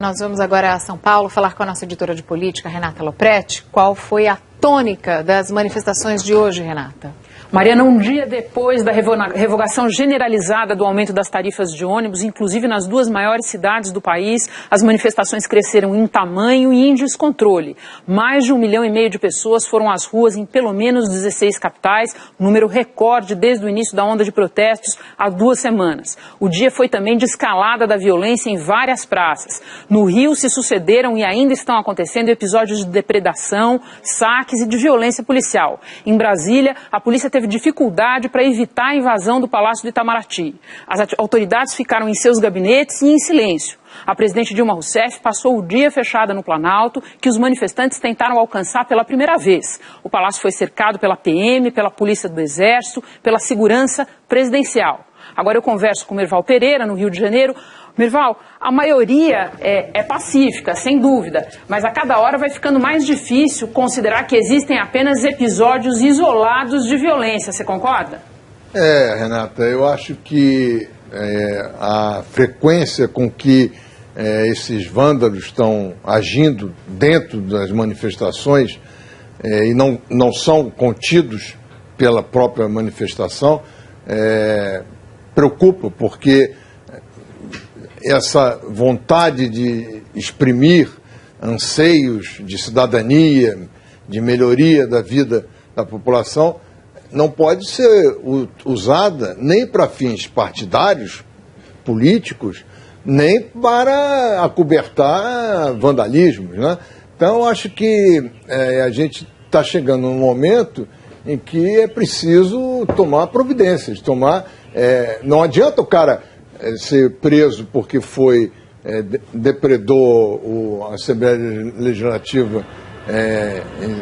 Nós vamos agora a São Paulo falar com a nossa editora de política, Renata Lopretti. Qual foi a tônica das manifestações de hoje, Renata? Mariana, um dia depois da revogação generalizada do aumento das tarifas de ônibus, inclusive nas duas maiores cidades do país, as manifestações cresceram em tamanho e em descontrole. Mais de 1,5 milhão de pessoas foram às ruas em pelo menos 16 capitais, número recorde desde o início da onda de protestos há 2 semanas. O dia foi também de escalada da violência em várias praças. No Rio se sucederam e ainda estão acontecendo episódios de depredação, saques e de violência policial. Em Brasília, a polícia teve dificuldade para evitar a invasão do Palácio do Itamaraty. As autoridades ficaram em seus gabinetes e em silêncio. A presidente Dilma Rousseff passou o dia fechada no Planalto, que os manifestantes tentaram alcançar pela primeira vez. O palácio foi cercado pela PM, pela Polícia do Exército, pela Segurança Presidencial. Agora eu converso com o Merval Pereira, no Rio de Janeiro. Merval, a maioria é pacífica, sem dúvida, mas a cada hora vai ficando mais difícil considerar que existem apenas episódios isolados de violência, você concorda? Renata, eu acho que a frequência com que esses vândalos estão agindo dentro das manifestações e não são contidos pela própria manifestação preocupa, porque essa vontade de exprimir anseios de cidadania, de melhoria da vida da população, não pode ser usada nem para fins partidários, políticos, nem para acobertar vandalismos, né? Então, acho que a gente está chegando num momento em que é preciso tomar providências, não adianta o cara ser preso porque depredou a Assembleia Legislativa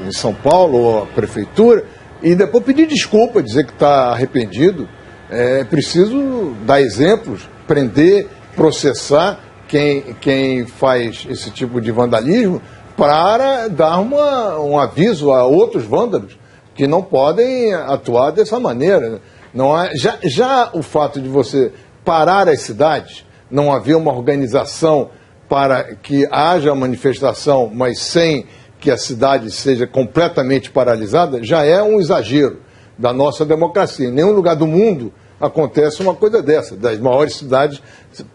em São Paulo, ou a Prefeitura, e depois pedir desculpa, dizer que está arrependido. É preciso dar exemplos, prender, processar quem faz esse tipo de vandalismo para dar um aviso a outros vândalos que não podem atuar dessa maneira. Já o fato de você parar as cidades, não haver uma organização para que haja manifestação, mas sem que a cidade seja completamente paralisada, já é um exagero da nossa democracia. Em nenhum lugar do mundo acontece uma coisa dessa, das maiores cidades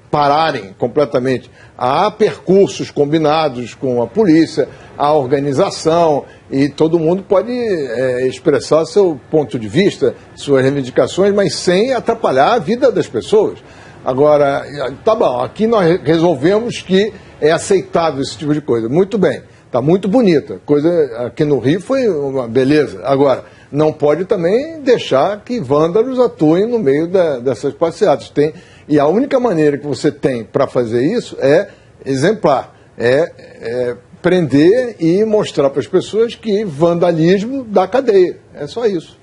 pararem completamente. Há percursos combinados com a polícia, há organização, e todo mundo pode expressar seu ponto de vista, suas reivindicações, mas sem atrapalhar a vida das pessoas. Agora, tá bom, aqui nós resolvemos que é aceitável esse tipo de coisa. Muito bem, está muito bonita. Coisa aqui no Rio foi uma beleza. Agora, não pode também deixar que vândalos atuem no meio dessas passeatas. E a única maneira que você tem para fazer isso é exemplar, prender e mostrar para as pessoas que vandalismo dá cadeia. É só isso.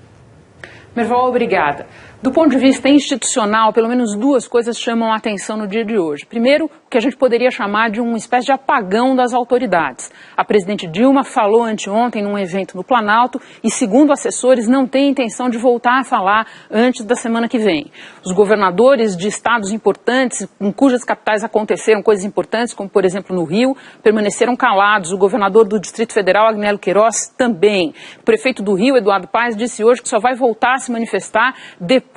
Merval, obrigada. Do ponto de vista institucional, pelo menos 2 coisas chamam a atenção no dia de hoje. Primeiro, o que a gente poderia chamar de uma espécie de apagão das autoridades. A presidente Dilma falou anteontem num evento no Planalto e, segundo assessores, não tem intenção de voltar a falar antes da semana que vem. Os governadores de estados importantes, em cujas capitais aconteceram coisas importantes, como, por exemplo, no Rio, permaneceram calados. O governador do Distrito Federal, Agnello Queiroz, também. O prefeito do Rio, Eduardo Paes, disse hoje que só vai voltar a se manifestar depois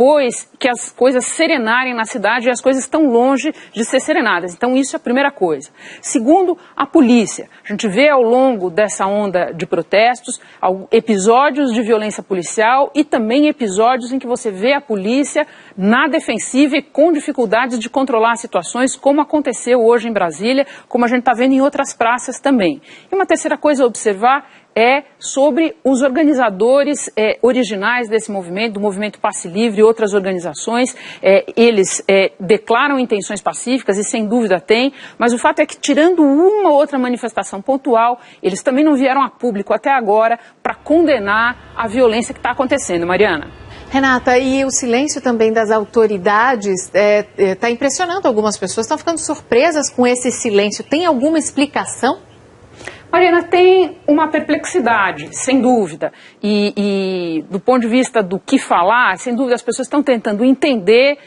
que as coisas serenarem na cidade, e as coisas estão longe de ser serenadas. Então isso é a primeira coisa. Segundo, a polícia. A gente vê ao longo dessa onda de protestos episódios de violência policial e também episódios em que você vê a polícia na defensiva e com dificuldades de controlar situações, como aconteceu hoje em Brasília, como a gente está vendo em outras praças também. E uma terceira coisa a observar é sobre os organizadores originais desse movimento, do Movimento Passe Livre e outras organizações. Eles declaram intenções pacíficas e sem dúvida têm, mas o fato é que, tirando uma ou outra manifestação pontual, eles também não vieram a público até agora para condenar a violência que está acontecendo. Mariana. Renata, e o silêncio também das autoridades está impressionando algumas pessoas, estão ficando surpresas com esse silêncio. Tem alguma explicação? Mariana, tem uma perplexidade, sem dúvida, e do ponto de vista do que falar, sem dúvida as pessoas estão tentando entender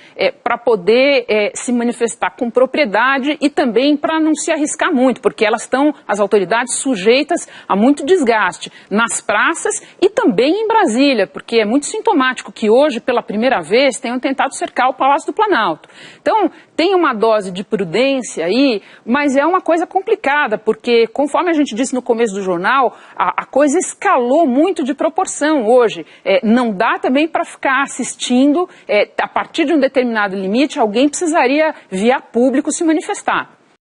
para poder se manifestar com propriedade e também para não se arriscar muito, porque elas estão, as autoridades, sujeitas a muito desgaste nas praças e também em Brasília, porque é muito sintomático que hoje, pela primeira vez, tenham tentado cercar o Palácio do Planalto. Então, tem uma dose de prudência aí, mas é uma coisa complicada, porque conforme a gente disse no começo do jornal, a coisa escalou muito de proporção hoje. Não dá também para ficar assistindo, a partir de um determinado limite, alguém precisaria, via público, se manifestar.